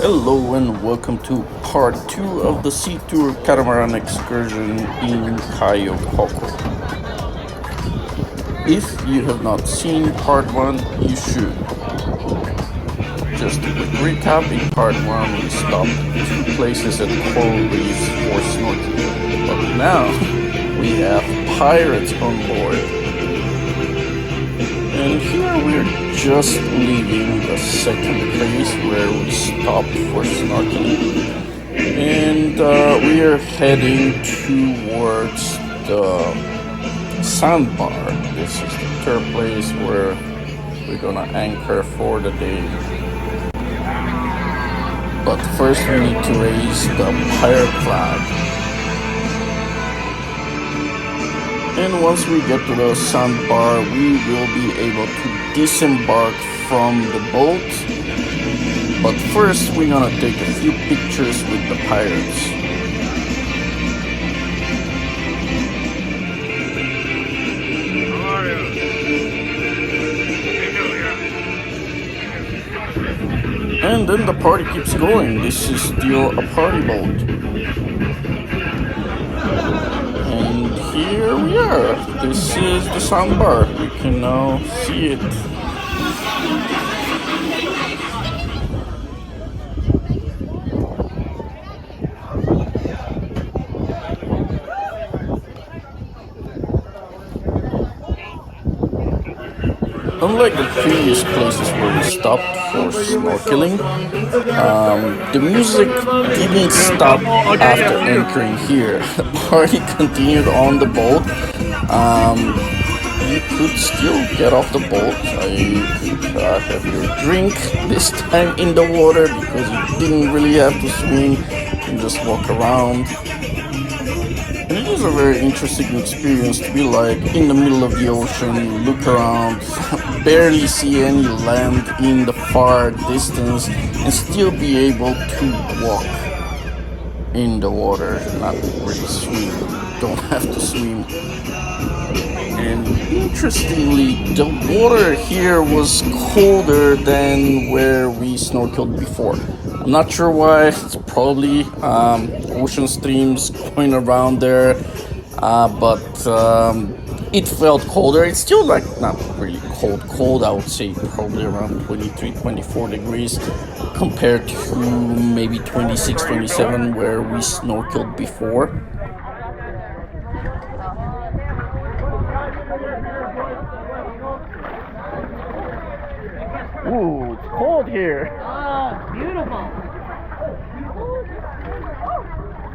Hello and welcome to part 2 of the Seatour Catamaran excursion in Cayo Coco. If you have not seen part 1, you should. Just a quick recap, in part 1 we stopped at 2 places at coral reefs for snorkeling. But now we have pirates on board. And here we're just leaving the second place where we stopped for snorkeling. And we are heading towards the sandbar. This is the third place where we're gonna anchor for the day. But first we need to raise the pirate flag. And once we get to the sandbar, we will be able to disembark from the boat. But first, we're gonna take a few pictures with the pirates. How are you? And then the party keeps going. This is still a party boat. Here we are. This is the sandbar. You can now see it. Unlike the previous places where we stopped for snorkeling, the music didn't stop after anchoring here. The party continued on the boat. You could still get off the boat. You could have your drink, this time in the water, because you didn't really have to swim. You can just walk around. And it was a very interesting experience to be like in the middle of the ocean, look around, barely see any land in the far distance, and still be able to walk in the water, not really swim, don't have to swim. And interestingly, the water here was colder than where we snorkeled before. I'm not sure why. It's probably ocean streams going around there, but it felt colder. It's still like not really cold. I would say probably around 23, 24 degrees compared to maybe 26, 27 where we snorkeled before. Ooh, it's cold here. Oh, beautiful.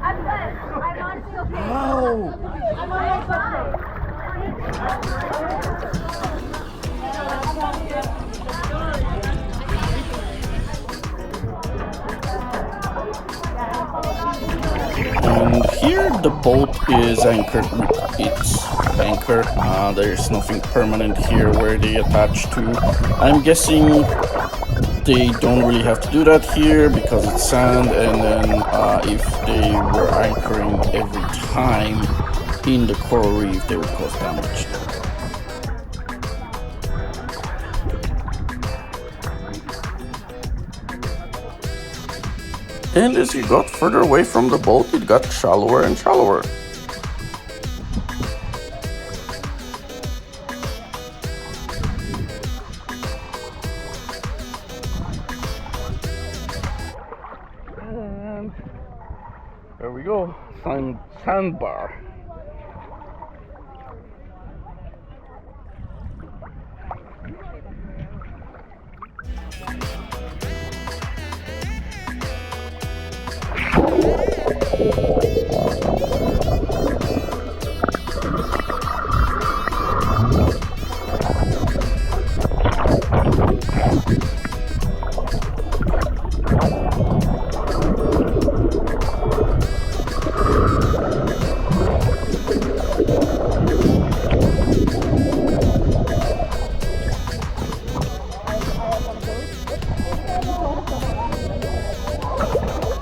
I'm good. I'm honestly okay. Wow. I'm on my And here the boat is anchored with its anchor. There's nothing permanent here where they attach to. I'm guessing they don't really have to do that here because it's sand, and then if they were anchoring every time in the coral reef, they would cause damage. And as you got further away from the boat, it got shallower and shallower. And there we go, sandbar.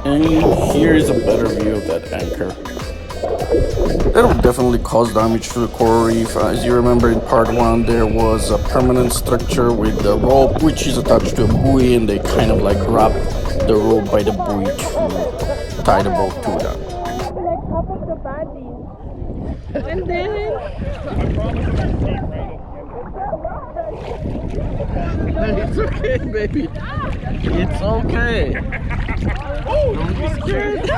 And here's a better view of that anchor. That will definitely cause damage to the coral reef. As you remember in part 1, there was a permanent structure with the rope which is attached to a buoy, and they kind of like grab the road by the buoy to tie the boat to that. Like half of the body. And then It's okay, baby. It's okay. Don't be scared.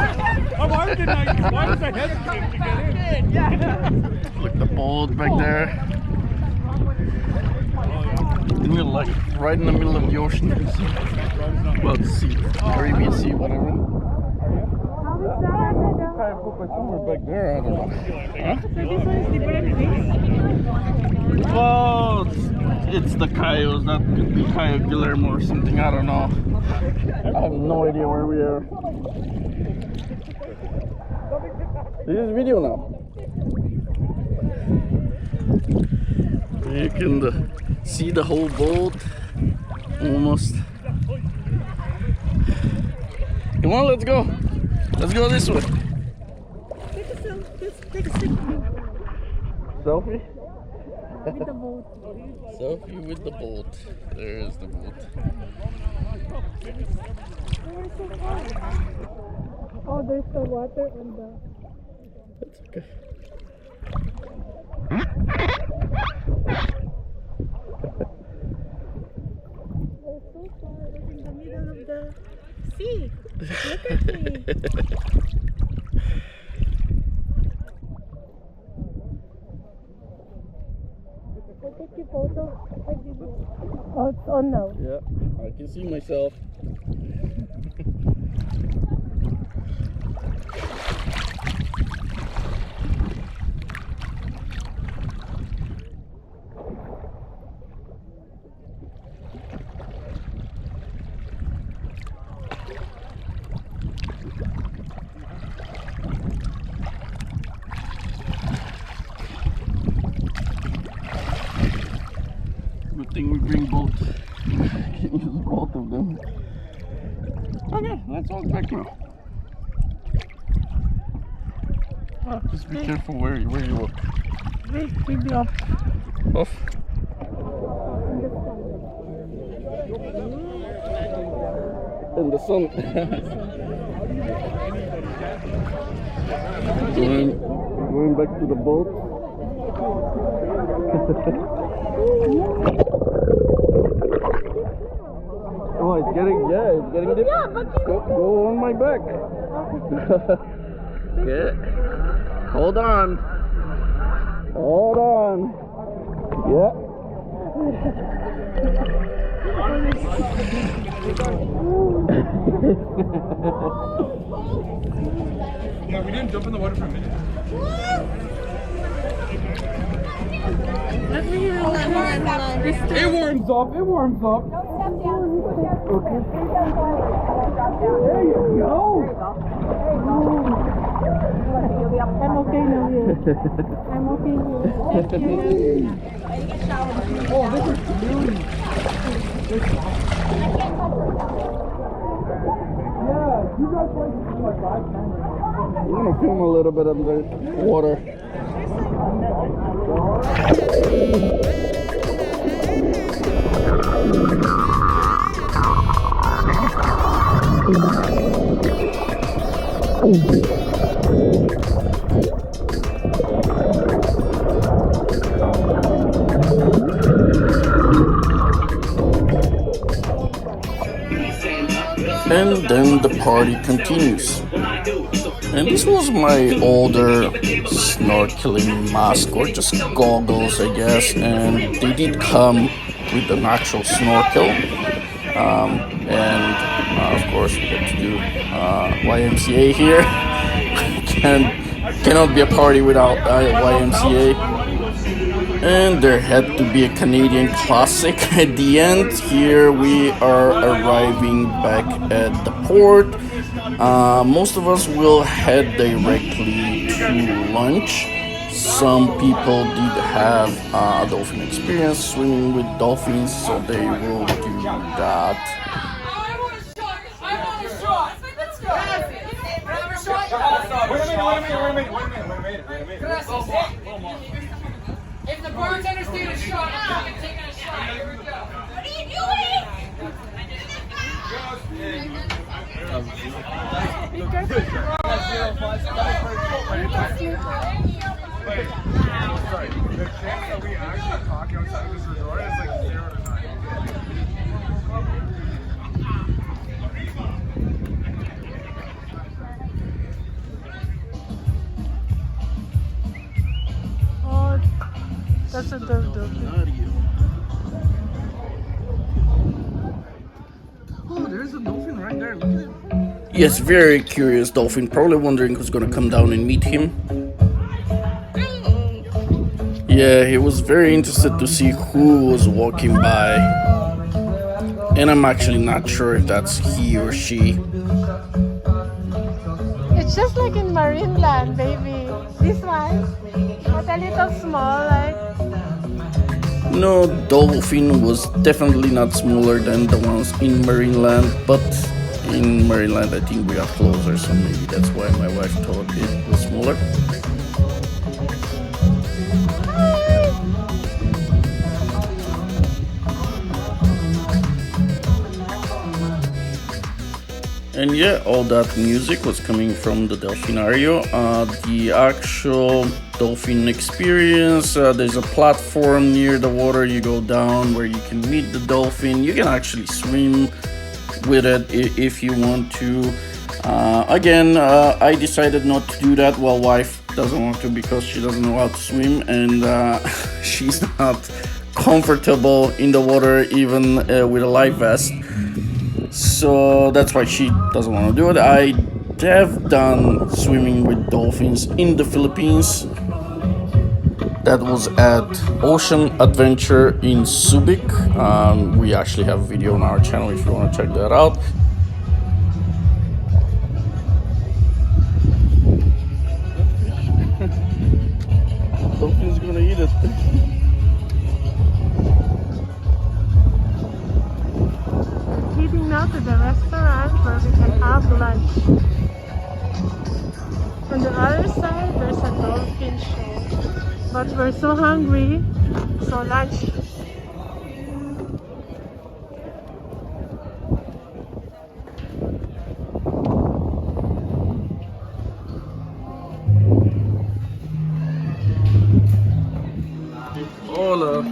Why was I hesitant to get in? Look, the boat back there. And we're like right in the middle of the ocean. Well, the sea, Arabian Sea, whatever. Somewhere back there, I don't know. Huh? so this one is different place. Well, it's the Cayos. That could be Cayo Guillermo or something. I don't know. I have no idea where we are. This is video now. You can see the whole boat almost. Come on, let's go. Let's go this way. Take a selfie. Take a selfie Selfie? with the boat. Selfie with the boat. There is the boat. We're so far. Oh, there's the water on the. That's okay. We're so far. We're in the middle of the sea. Look at me. I'll take your photo. I did it. Oh, it's on now. Yeah, I can see myself. Good thing we bring both. Can use both of them. Okay, let's walk back now. Just be careful where you walk. Wait, maybe off. Off. In the sun. going back to the boat. Oh, it's getting deep. Yeah, but you Go on my back. Yeah. Hold on. Yeah. Yeah, we didn't jump in the water for a minute. let me hear hold on. It warms up. Okay. There you go. I'm okay now, yeah. I'm okay here. Thank you. Oh, this is really. Yeah, you guys like 5 cameras. I'm gonna film a little bit of the water. And then the party continues. And this was my older snorkeling mask, or just goggles, I guess. And they did come with an actual snorkel. Of course, we get to do YMCA here. Cannot be a party without YMCA. And there had to be a Canadian classic at the end. Here we are arriving back at the port. Most of us will head directly to lunch. Some people did have a dolphin experience swimming with dolphins, so they will do that. I want a shot. Let's go. Have a shot. Wait a minute. If the bartender's doing a shot, I'm taking a shot. Here we go. What are you doing? a dolphin. Oh, there's a dolphin right there. Look at it. Yes, very curious dolphin, probably wondering who's gonna come down and meet him. Yeah, he was very interested to see who was walking by. And I'm actually not sure if that's he or she. It's just like in Marineland, baby. This one, but a little small, like. No, dolphin was definitely not smaller than the ones in Marineland, but in Marineland I think we are closer, so maybe that's why my wife thought it was smaller. And yeah, all that music was coming from the Delfinario. The actual dolphin experience, there's a platform near the water. You go down where you can meet the dolphin. You can actually swim with it if you want to. Again, I decided not to do that while wife doesn't want to because she doesn't know how to swim, and she's not comfortable in the water even with a life vest. So that's why she doesn't want to do it. I have done swimming with dolphins in the Philippines. That was at Ocean Adventure in Subic. We actually have a video on our channel if you want to check that out. Dolphin's gonna eat it. Heading now to the restaurant where we can have lunch. On the other side, there's a dolphin show. But we're so hungry, so lunch. Hola.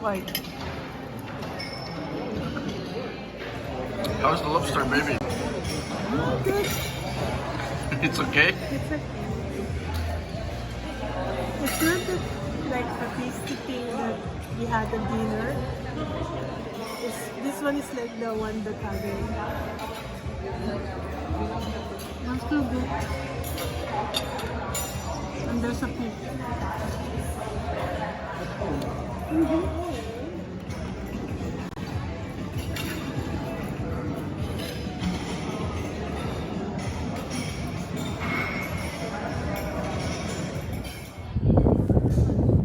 White. How's the lobster, baby? Good. It's okay? It's okay. It's not that, like a tasty thing that we had at dinner. This one is like the one that having. That's too good. And there's a pig.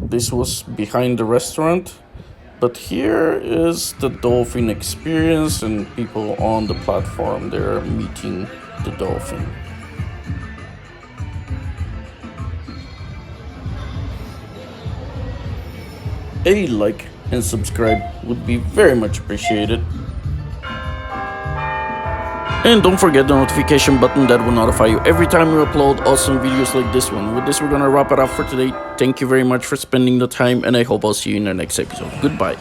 This was behind the restaurant, but here is the dolphin experience and people on the platform. They're meeting the dolphin. A like and subscribe would be very much appreciated. And don't forget the notification button that will notify you every time we upload awesome videos like this one. With this, we're gonna wrap it up for today. Thank you very much for spending the time, and I hope I'll see you in the next episode. Goodbye.